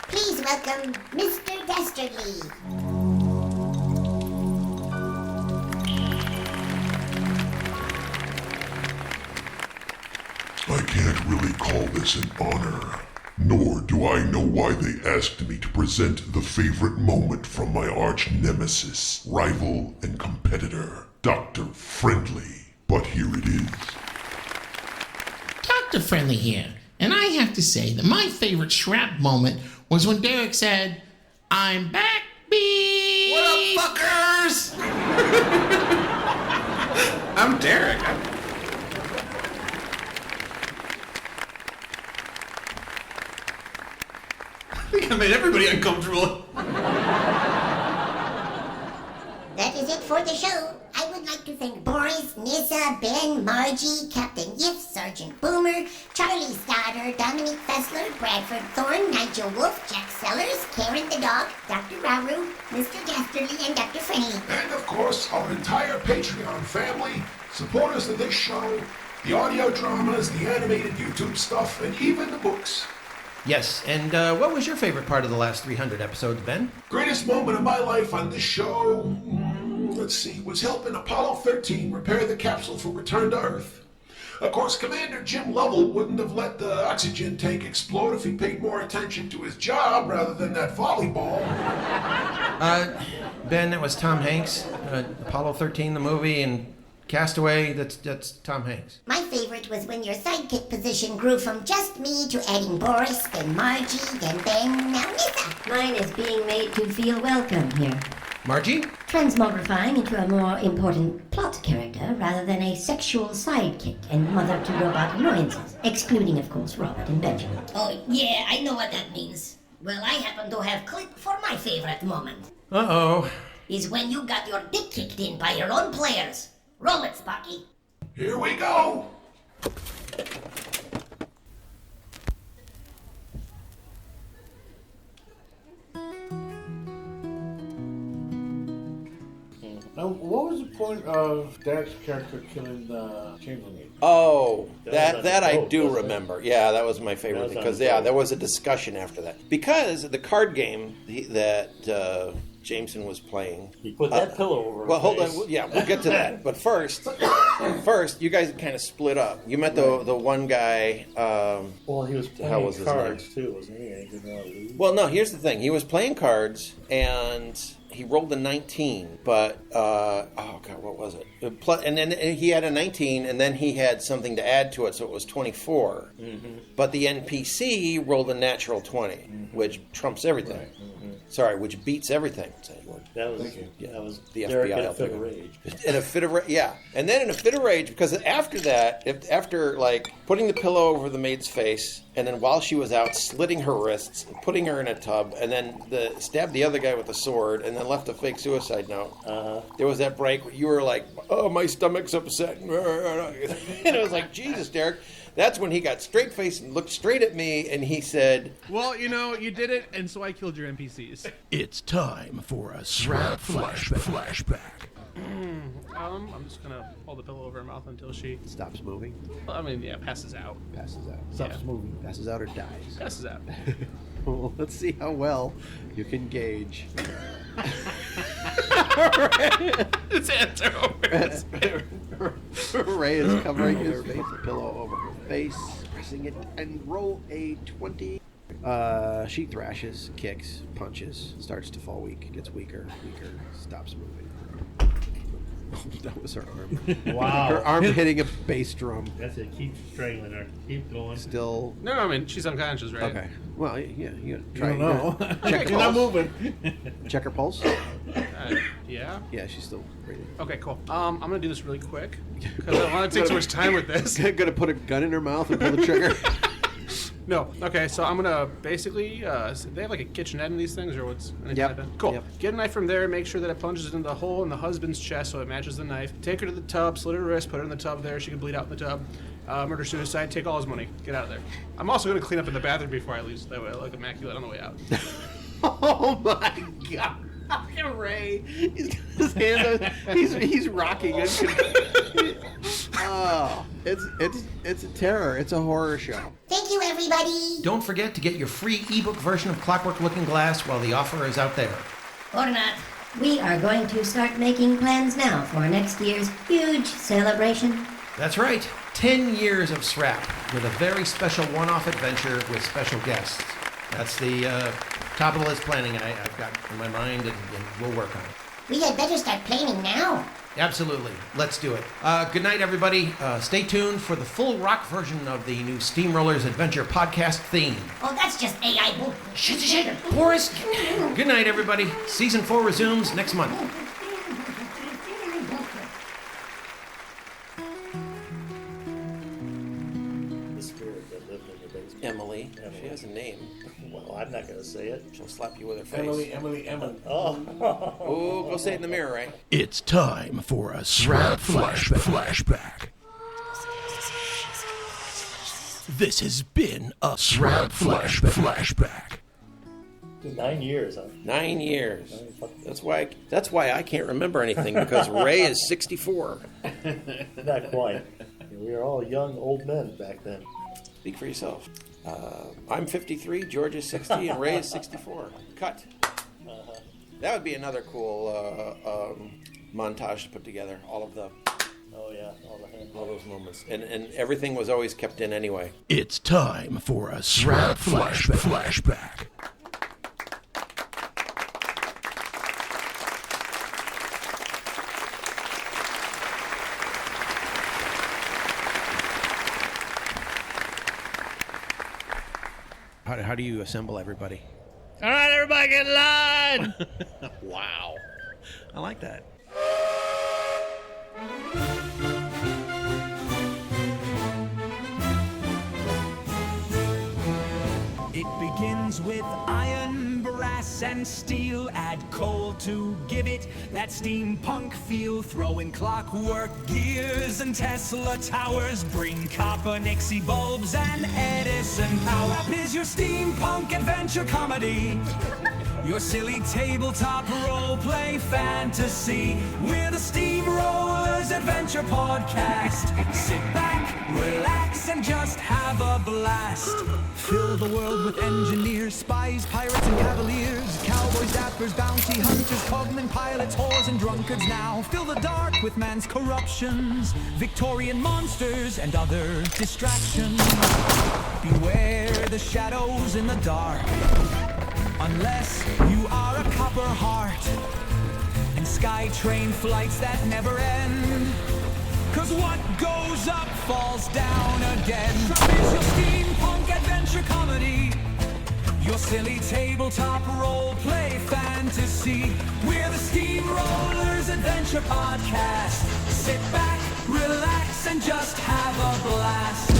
Please welcome Mr. Dastardly. I can't really call this an honor, nor do I know why they asked me to present the favorite moment from my arch nemesis, rival, and competitor, Dr. Friendly. But here it is. Dr. Friendly here, and I have to say that my favorite SRAP moment was when Derek said, "I'm back, B." What up, fuckers? I'm Derek. I think I made everybody uncomfortable. That is it for the show. I would like to thank Boris, Nissa, Ben, Margie, Captain Yiff, Sergeant Boomer, Charlie Stodder, Dominique Fessler, Bradford, Thorne, Nigel, Wolfe, Jack Sellers, Karen the dog, Dr. Rareu, Mr. Dastardly, and Dr. Friendly. And of course, our entire Patreon family, supporters of this show, the audio dramas, the animated YouTube stuff, and even the books. Yes, and what was your favorite part of the last 300 episodes, Ben? Greatest moment of my life on this show, let's see, was helping Apollo 13 repair the capsule for return to Earth. Of course, Commander Jim Lovell wouldn't have let the oxygen tank explode if he paid more attention to his job rather than that volleyball. Ben, that was Tom Hanks. Apollo 13, the movie, and Castaway, that's Tom Hanks. My favorite was when your sidekick position grew from just me to adding Boris, then Margie, then Ben, now Nissa. Mine is being made to feel welcome here. Margie? Transmogrifying into a more important plot character rather than a sexual sidekick and mother to robot annoyances, excluding, of course, Robert and Benjamin. Oh, yeah, I know what that means. Well, I happen to have clip for my favorite moment. Uh-oh. Is when you got your dick kicked in by your own players. Roll it, Sparky. Here we go. Now, what was the point of Dad's character killing the Chamberlain? Oh, That was that on I both, do wasn't it? remember. Yeah, that was my favorite That was on because both. there was a discussion after that. Because the card game that Jameson was playing. He put that pillow over Well, his hold face. on. Yeah, we'll get to that. But first, you guys kind of split up. You met the one guy. Well, he was the hell playing was his name? cards too, wasn't he? And he didn't want to lose. Well, no, here's the thing. He was playing cards, and he rolled a 19, but, oh, God, what was it? And then he had a 19, and then he had something to add to it, so it was 24. Mm-hmm. But the NPC rolled a natural 20, which trumps everything. Right. Mm-hmm. Sorry, which beats everything. That was the Derek FBI in a helping fit of him. rage. In a fit of rage, yeah. And then in a fit of rage, because after that, after like putting the pillow over the maid's face, and then while she was out, slitting her wrists, putting her in a tub, and then stabbed the other guy with a sword, and then left a fake suicide note. There was that break where you were like, "Oh, my stomach's upset," and it was like, "Jesus, Derek." That's when he got straight-faced and looked straight at me, and he said, Well, you did it, and so I killed your NPCs. It's time for a SRAP flashback. I'm just gonna hold the pillow over her mouth until she Stops moving. Well, I mean, yeah, passes out. Passes out. Stops moving. Passes out or dies. Passes out. Well, let's see how well you can gauge. His hands are over his Ray is covering his face, a pillow over her face, pressing it, and roll a 20. She thrashes, kicks, punches, starts to fall weak, gets weaker, stops moving. That was her arm. Wow. Her arm hitting a bass drum. That's it. Keep strangling her. Keep going. Still. No, I mean, she's unconscious, right? Okay. Well, yeah, you gotta try. don't know. Check You're her not pulse. moving. Check her pulse. Yeah? Yeah, she's still breathing. Okay, cool. I'm gonna do this really quick because I don't want to take so much time with this. Gonna put a gun in her mouth and pull the trigger. No. Okay, so I'm gonna basically. So they have like a kitchenette in these things, or what's? Yep. Cool. Yep. Get a knife from there. Make sure that it plunges into the hole in the husband's chest so it matches the knife. Take her to the tub. Slit her wrist. Put her in the tub there. She can bleed out in the tub. Murder suicide. Take all his money. Get out of there. I'm also gonna clean up in the bathroom before I leave. So that way I look immaculate on the way out. Oh my god. Ray, he's got his hands on, he's rocking it. Oh, it's a terror. It's a horror show. Thank you, everybody. Don't forget to get your free ebook version of Clockwork Looking Glass while the offer is out there. Or not. We are going to start making plans now for next year's huge celebration. That's right. 10 years of SRAP with a very special one-off adventure with special guests. That's the top of the list planning I've got in my mind, and we'll work on it. We had better start planning now. Absolutely. Let's do it. Good night, everybody. Stay tuned for the full rock version of the new Steamrollers Adventure podcast theme. Oh, that's just AI. Shit. Boris. Good night, everybody. Season 4 resumes next month. The spirit that lived in your basement. Emily. She has a name. Well, I'm not going to say it. She'll slap you with her face. Emily. Oh, go say it in the mirror, right? It's time for a SRAP flashback. This has been a SRAP flashback. 9 years, huh? 9 years. That's why I can't remember anything, because Ray is 64. Not quite. We were all young old men back then. Speak for yourself. I'm 53, George is 60, and Ray is 64. Cut. That would be another cool montage to put together. All of the... Oh, yeah. All those moments. And everything was always kept in anyway. It's time for a SRAP flashback. How do you assemble everybody? All right, everybody get in line. Wow. I like that. It begins with iron, brass, and steel. Add coal to give it that steampunk feel. Throw in clockwork gears and Tesla towers. Bring copper Nixie bulbs and Edison power. Rap is your steampunk adventure comedy. Your silly tabletop role-play fantasy. We're the Steamrollers Adventure Podcast. Sit back, relax, and just have a blast. Fill the world with engineers, spies, pirates, and cavaliers. Cowboys, dappers, bounty hunters, cogmen, pilots, whores, and drunkards now. Fill the dark with man's corruptions, Victorian monsters, and other distractions. Beware the shadows in the dark. Unless you are a copper heart and sky train flights that never end. Cause what goes up falls down again. SRAP is your steampunk adventure comedy. Your silly tabletop role-play fantasy. We're the Steamrollers Adventure Podcast. Sit back, relax, and just have a blast.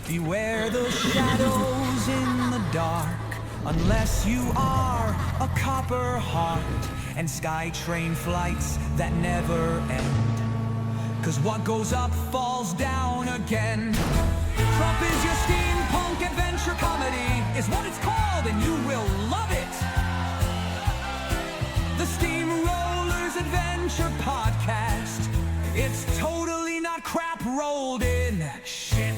Beware the shadows in the dark, unless you are a copper heart and sky train flights that never end. Cause what goes up falls down again. SRAP is your steampunk adventure comedy, is what it's called, and you will love it. The Steamrollers Adventure Podcast. It's totally not crap rolled in shit.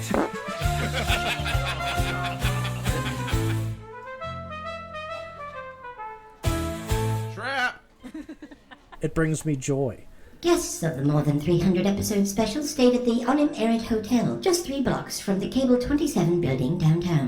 Trap. It brings me joy. Guests of the More Than 300 Episode Special stayed at the Onim Erit Hotel, just 3 blocks from the Cable 27 building downtown.